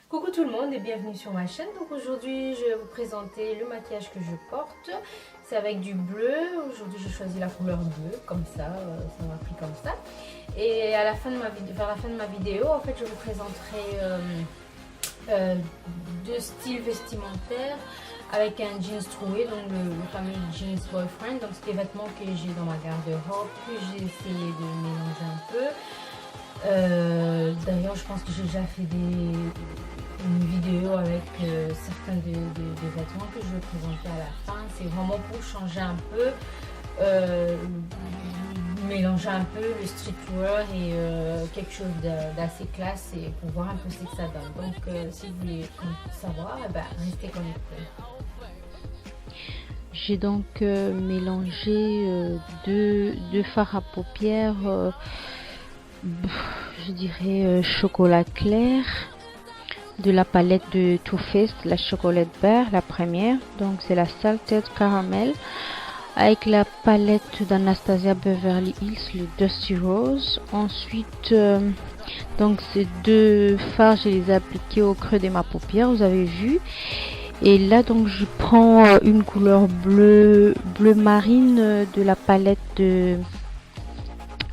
Coucou tout le monde et bienvenue sur ma chaîne. Donc aujourd'hui je vais vous présenter le maquillage que je porte. C'est avec du bleu. Aujourd'hui j'ai choisi la couleur bleue comme ça m'a pris comme ça. Et à la fin de ma vidéo, vers la fin de ma vidéo, en fait je vous présenterai deux styles vestimentaires avec un jeans troué, donc le fameux jeans boyfriend. Donc c'est des vêtements que j'ai dans ma garde-robe que j'ai essayé de mélanger un peu. D'ailleurs je pense que j'ai déjà fait une vidéo avec certains des vêtements que je vais présenter à la fin. C'est vraiment pour changer un peu, mélanger un peu le streetwear et quelque chose d'assez classe et pour voir un peu ce que ça donne. Donc si vous voulez savoir, restez connectés. J'ai donc mélangé deux fards à paupières, je dirais chocolat clair, de la palette de Too Faced, la chocolate beurre, la première, donc c'est la Salted Caramel, avec la palette d'Anastasia Beverly Hills, le Dusty Rose. Ensuite, donc ces deux fards, je les ai appliqués au creux de ma paupière, vous avez vu. Et là donc je prends une couleur bleu marine de la palette de,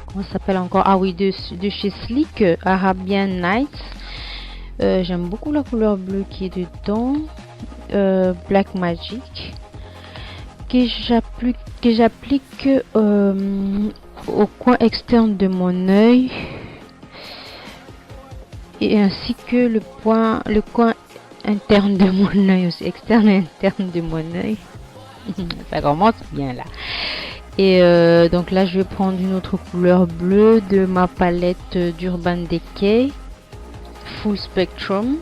comment ça s'appelle encore, ah oui, de chez Sleek, Arabian Nights. J'aime beaucoup la couleur bleue qui est dedans, Black Magic, que j'applique au coin externe de mon œil et ainsi que le coin interne de mon œil aussi, externe et interne de mon œil. Ça commence bien là. Et donc là je vais prendre une autre couleur bleue de ma palette d'Urban Decay Full Spectrum,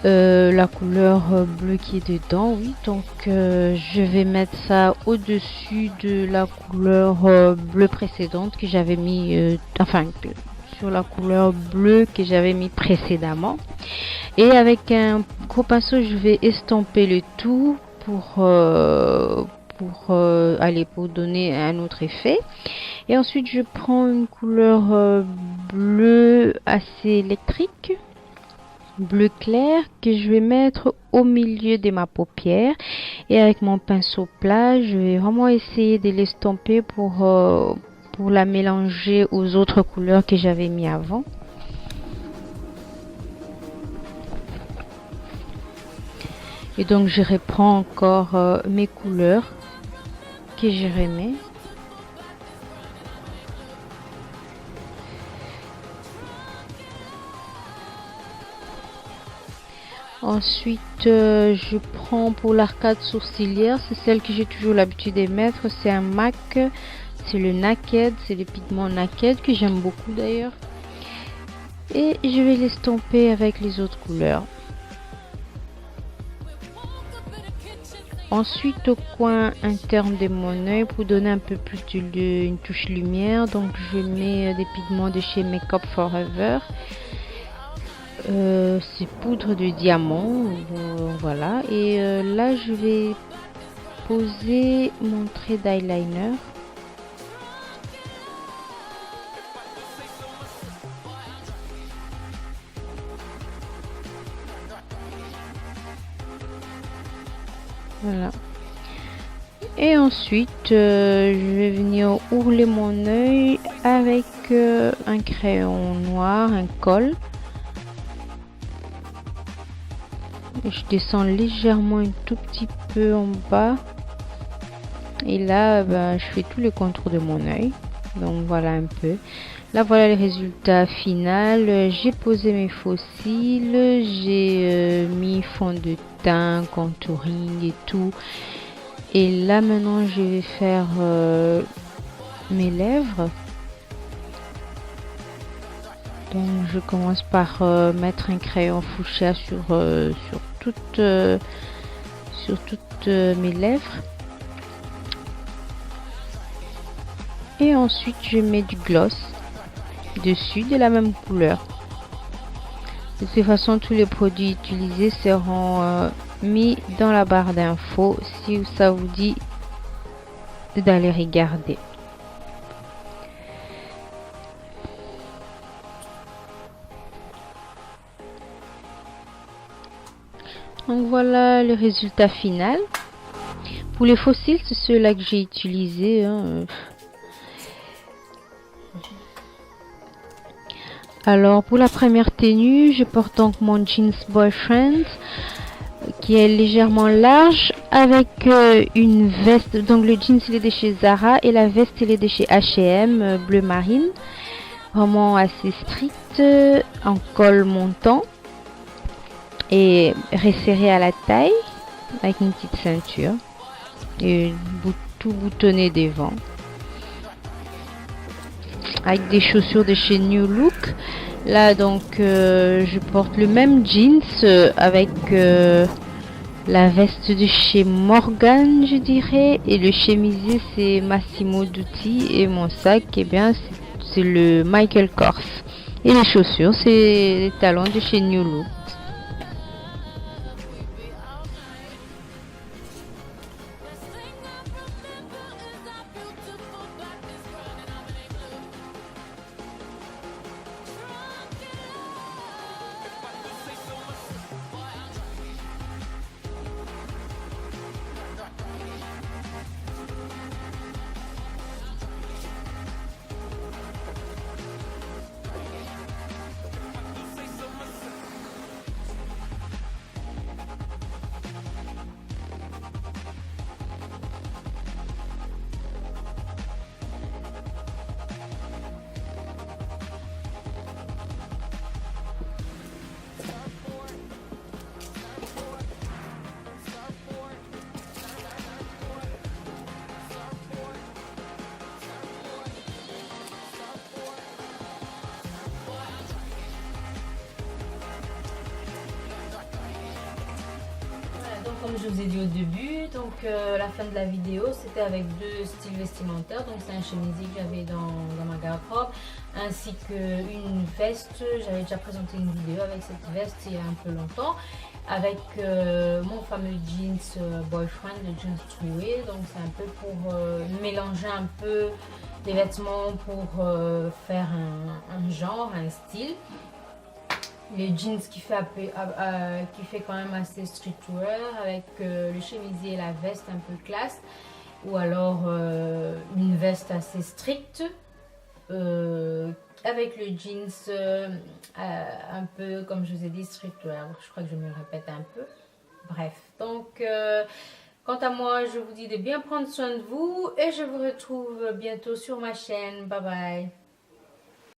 la couleur bleue qui est dedans, oui. Donc je vais mettre ça au dessus de la couleur bleue précédente que j'avais mis, sur la couleur bleue que j'avais mis précédemment. Et avec un gros pinceau je vais estomper le tout pour donner un autre effet. Et ensuite je prends une couleur bleu assez électrique, bleu clair, que je vais mettre au milieu de ma paupière, et avec mon pinceau plat je vais vraiment essayer de l'estomper pour la mélanger aux autres couleurs que j'avais mis avant. Et donc je reprends encore mes couleurs que je remets. Ensuite je prends pour l'arcade sourcilière, c'est celle que j'ai toujours l'habitude de mettre, c'est un MAC, c'est le Naked, c'est le pigment Naked que j'aime beaucoup d'ailleurs, et je vais l'estomper avec les autres couleurs. Ensuite au coin interne de mon œil, pour donner un peu plus une touche lumière, donc je mets des pigments de chez Makeup Forever. C'est poudre de diamant, voilà. Et là je vais poser mon trait d'eyeliner. Voilà. Et ensuite je vais venir ourler mon œil avec un crayon noir, un col. Je descends légèrement un tout petit peu en bas, et là je fais tous les contours de mon œil. Donc voilà un peu. Là voilà le résultat final. J'ai posé mes faux cils, j'ai mis fond de teint, contouring et tout. Et là maintenant je vais faire mes lèvres. Donc je commence par mettre un crayon fuchsia sur toutes mes lèvres, et ensuite je mets du gloss dessus de la même couleur. De toute façon tous les produits utilisés seront mis dans la barre d'infos si ça vous dit d'aller regarder. Donc voilà le résultat final. Pour les fossiles, c'est ceux-là que j'ai utilisés. Hein. Alors pour la première tenue, je porte donc mon jeans boyfriend qui est légèrement large avec une veste. Donc le jeans il est de chez Zara et la veste il est de chez H&M bleu marine. Vraiment assez strict, en col montant et resserré à la taille avec une petite ceinture et tout boutonné devant. Avec des chaussures de chez New Look. Là donc je porte le même jeans avec la veste de chez Morgan je dirais et le chemisier c'est Massimo Dutti et mon sac eh bien c'est le Michael Kors et les chaussures c'est les talons de chez New Look. Comme je vous ai dit au début, donc la fin de la vidéo c'était avec deux styles vestimentaires. Donc c'est un chemisier que j'avais dans ma garde-robe ainsi qu'une veste. J'avais déjà présenté une vidéo avec cette veste il y a un peu longtemps avec mon fameux jeans boyfriend, le jeans troué. Donc c'est un peu pour mélanger un peu des vêtements pour faire un genre, un style. Les jeans qui fait quand même assez streetwear avec le chemisier et la veste un peu classe ou alors une veste assez stricte avec le jeans un peu comme je vous ai dit streetwear. Je crois que je me répète un peu. Bref, donc quant à moi je vous dis de bien prendre soin de vous et je vous retrouve bientôt sur ma chaîne. Bye bye.